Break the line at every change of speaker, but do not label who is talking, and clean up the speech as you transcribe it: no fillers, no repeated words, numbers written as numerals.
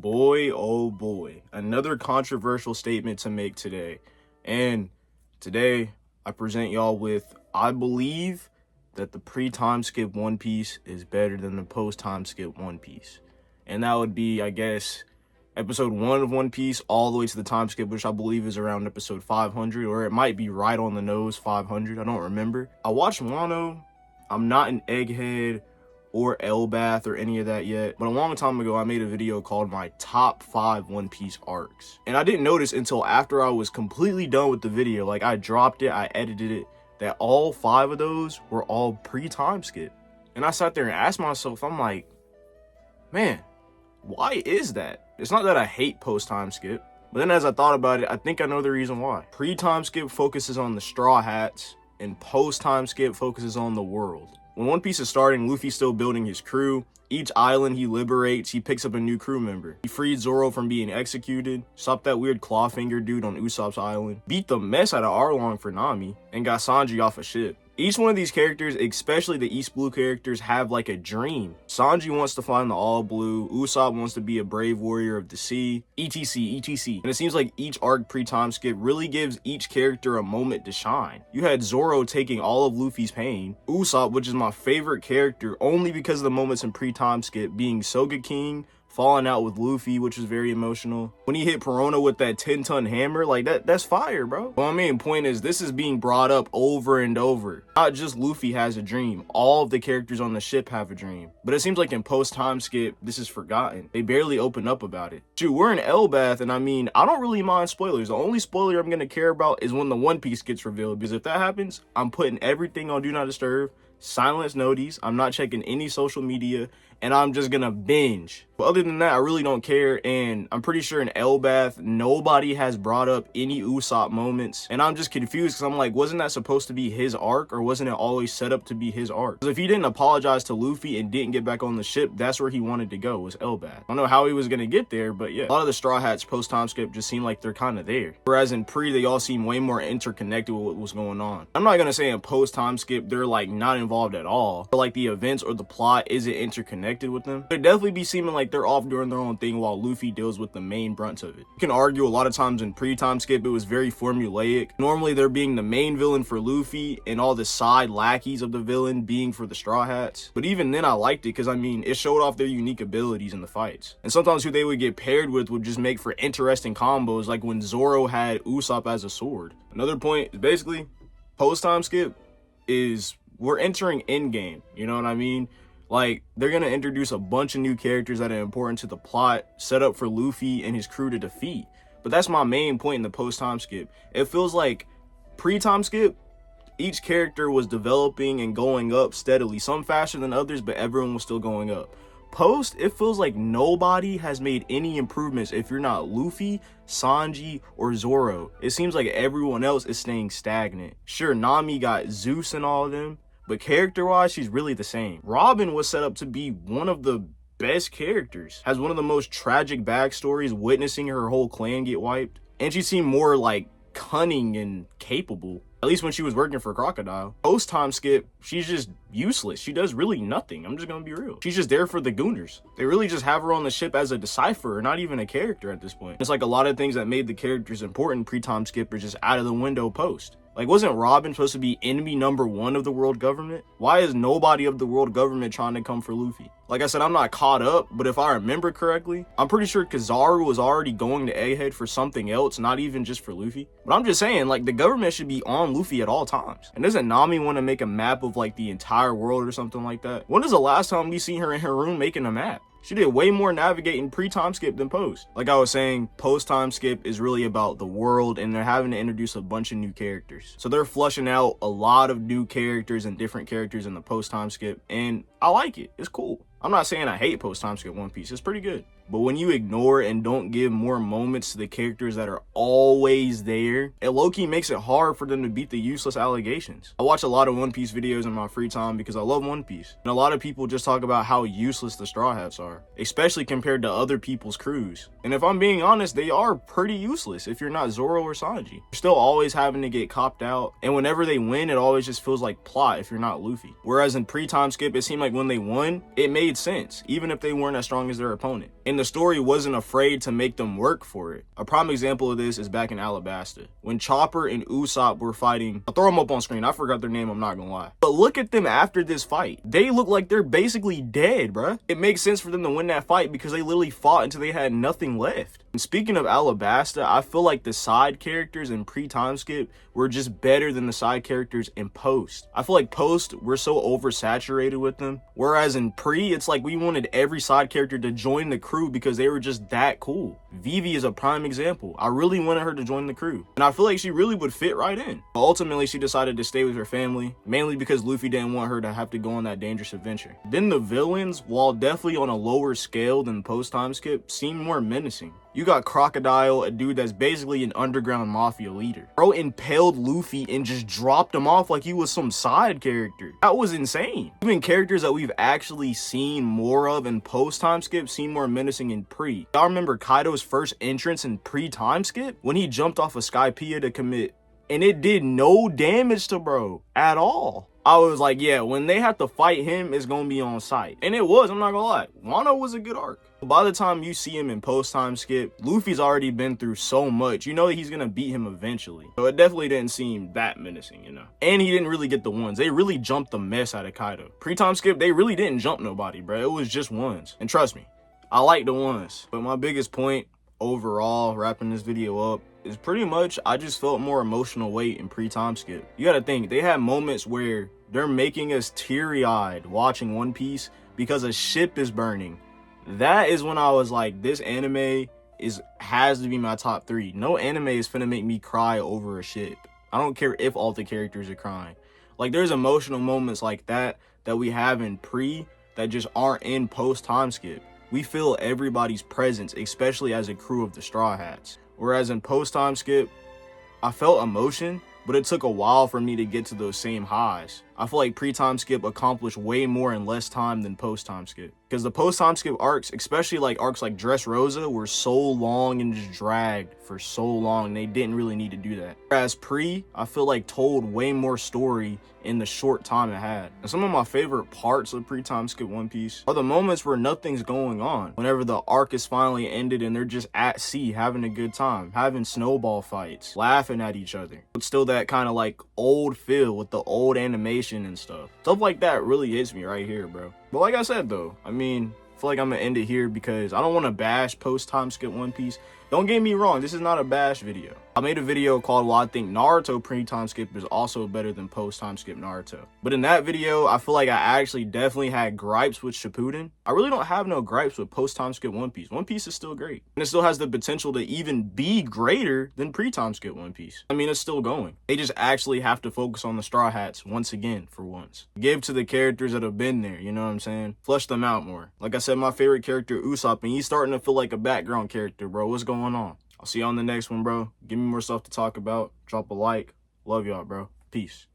Boy, oh boy, another controversial statement to make today. And today, I present y'all with, I believe that the pre-time skip One Piece is better than the post-time skip One Piece. And that would be, I guess, episode 1 of One Piece all the way to the time skip, which I believe is around episode 500, or it might be right on the nose, 500, I don't remember. I watched Wano. I'm not an egghead or Elbath or any of that yet, but a long time ago I made a video called my top 5 One Piece arcs, and I didn't notice until after I was completely done with the video, like I dropped it, I edited it, that all 5 of those were all pre-time skip. And I sat there and asked myself, I'm like, man, why is that? It's not that I hate post-time skip, but then as I thought about it, I think I know the reason why. Pre-time skip focuses on the Straw Hats, and post-time skip focuses on the world. When One Piece is starting, Luffy's still building his crew. Each island he liberates, he picks up a new crew member. He freed Zoro from being executed, stopped that weird clawfinger dude on Usopp's island, beat the mess out of Arlong for Nami, and got Sanji off a ship. Each one of these characters, especially the East Blue characters, have like a dream. Sanji wants to find the All Blue, Usopp wants to be a brave warrior of the sea, etc, etc. And it seems like each arc pre-time skip really gives each character a moment to shine. You had Zoro taking all of Luffy's pain, Usopp, which is my favorite character only because of the moments in pre-time skip, being Soga King, falling out with Luffy, which was very emotional. When he hit Perona with that 10-ton hammer, like that's fire, bro. Well, my main point is this is being brought up over and over. Not just Luffy has a dream. All of the characters on the ship have a dream. But it seems like in post-time skip, this is forgotten. They barely open up about it. Shoot, we're in Elbath, and I mean, I don't really mind spoilers. The only spoiler I'm gonna care about is when the One Piece gets revealed, because if that happens, I'm putting everything on Do Not Disturb, silence notice, I'm not checking any social media, and I'm just gonna binge. But other than that, I really don't care, and I'm pretty sure in Elbath, nobody has brought up any Usopp moments, and I'm just confused because I'm like, wasn't that supposed to be his arc, or wasn't it always set up to be his arc? Because if he didn't apologize to Luffy and didn't get back on the ship, that's where he wanted to go, was Elbath. I don't know how he was gonna get there, but yeah. A lot of the Straw Hats post-time skip just seem like they're kind of there. Whereas in pre, they all seem way more interconnected with what was going on. I'm not gonna say in post-time skip, they're like not involved at all, but like the events or the plot isn't interconnected with them. It'd definitely be seeming like they're off doing their own thing while Luffy deals with the main brunt of it. You can argue a lot of times in pre-time skip, it was very formulaic. Normally they're being the main villain for Luffy and all the side lackeys of the villain being for the Straw Hats. But even then I liked it because I mean, it showed off their unique abilities in the fights. And sometimes who they would get paired with would just make for interesting combos, like when Zoro had Usopp as a sword. Another point is basically post-time skip is we're entering endgame, you know what I mean? Like, they're gonna introduce a bunch of new characters that are important to the plot, set up for Luffy and his crew to defeat. But that's my main point in the post-time skip. It feels like pre-time skip, each character was developing and going up steadily, some faster than others, but everyone was still going up. Post, it feels like nobody has made any improvements if you're not Luffy, Sanji, or Zoro. It seems like everyone else is staying stagnant. Sure, Nami got Zeus and all of them, but character-wise, she's really the same. Robin was set up to be one of the best characters. Has one of the most tragic backstories, witnessing her whole clan get wiped. And she seemed more like cunning and capable, at least when she was working for Crocodile. Post-time skip, she's just useless. She does really nothing. I'm just gonna be real. She's just there for the Gooners. They really just have her on the ship as a decipherer, not even a character at this point. It's like a lot of things that made the characters important pre-time skip are just out of the window post. Like, wasn't Robin supposed to be enemy number 1 of the world government? Why is nobody of the world government trying to come for Luffy? Like I said, I'm not caught up, but if I remember correctly, I'm pretty sure Kizaru was already going to Egghead for something else, not even just for Luffy. But I'm just saying, like, the government should be on Luffy at all times. And doesn't Nami want to make a map of, like, the entire world or something like that? When is the last time we seen her in her room making a map? She did way more navigating pre-time skip than post. Like I was saying, post-time skip is really about the world, and they're having to introduce a bunch of new characters. So they're flushing out a lot of new characters and different characters in the post-time skip, and I like it. It's cool. I'm not saying I hate post-time skip One Piece. It's pretty good. But when you ignore and don't give more moments to the characters that are always there, it low-key makes it hard for them to beat the useless allegations. I watch a lot of One Piece videos in my free time because I love One Piece. And a lot of people just talk about how useless the Straw Hats are, especially compared to other people's crews. And if I'm being honest, they are pretty useless if you're not Zoro or Sanji. You're still always having to get copped out, and whenever they win, it always just feels like plot if you're not Luffy. Whereas in pre-time skip, it seemed like when they won, it made sense, even if they weren't as strong as their opponent. And the story wasn't afraid to make them work for it. A prime example of this is back in Alabasta, when Chopper and Usopp were fighting. I'll throw them up on screen. I forgot their name, I'm not gonna lie. But look at them after this fight. They look like they're basically dead, bruh. It makes sense for them to win that fight because they literally fought until they had nothing left. And speaking of Alabasta, I feel like the side characters in pre-time skip were just better than the side characters in post. I feel like post, we're so oversaturated with them. Whereas in pre, it's like we wanted every side character to join the crew because they were just that cool. Vivi is a prime example. I really wanted her to join the crew. And I feel like she really would fit right in. But ultimately, she decided to stay with her family, mainly because Luffy didn't want her to have to go on that dangerous adventure. Then the villains, while definitely on a lower scale than post-time skip, seemed more menacing. You got Crocodile, a dude that's basically an underground mafia leader. Bro impaled Luffy and just dropped him off like he was some side character. That was insane. Even characters that we've actually seen more of in post-time skip seem more menacing in pre. Y'all remember Kaido's first entrance in pre-time skip? When he jumped off of Skypiea to commit, and it did no damage to bro at all. I was like, yeah, when they have to fight him, it's gonna be on sight. And it was, I'm not gonna lie. Wano was a good arc. By the time you see him in post-time skip, Luffy's already been through so much. You know that he's gonna beat him eventually. So it definitely didn't seem that menacing, you know. And he didn't really get the ones. They really jumped the mess out of Kaido. Pre-time skip, they really didn't jump nobody, bro. It was just ones. And trust me, I like the ones. But my biggest point overall, wrapping this video up, is pretty much I just felt more emotional weight in pre-time skip. You gotta think, they had moments where they're making us teary-eyed watching One Piece because a ship is burning. That is when I was like, this anime has to be my top 3. No anime is finna make me cry over a ship. I don't care if all the characters are crying. Like, there's emotional moments like that we have in pre that just aren't in post-time skip. We feel everybody's presence, especially as a crew of the Straw Hats. Whereas in post-time skip, I felt emotion, but it took a while for me to get to those same highs. I feel like pre-time skip accomplished way more in less time than post-time skip. Because the post-time skip arcs, especially like arcs like Dressrosa, were so long and just dragged for so long. They didn't really need to do that. Whereas pre, I feel like told way more story in the short time it had. And some of my favorite parts of pre-time skip One Piece are the moments where nothing's going on. Whenever the arc is finally ended and they're just at sea having a good time, having snowball fights, laughing at each other. But still that kind of like old feel with the old animation and stuff like that really hits me right here, bro. But like I said though, I mean, I feel like I'm gonna end it here because I don't want to bash post-time skip One Piece. Don't get me wrong, this is not a bash video. I made a video called Why I Think Naruto pre-time skip is also better than post-time skip Naruto. But in that video, I feel like I actually definitely had gripes with Shippuden. I really don't have no gripes with post-time skip One Piece. One Piece is still great. And it still has the potential to even be greater than pre-time skip One Piece. I mean, it's still going. They just actually have to focus on the Straw Hats once again for once. Give to the characters that have been there, you know what I'm saying? Flesh them out more. Like I said, my favorite character, Usopp, and he's starting to feel like a background character, bro. What's going on? I'll see you on the next one, bro. Give me more stuff to talk about. Drop a like. Love y'all, bro. Peace.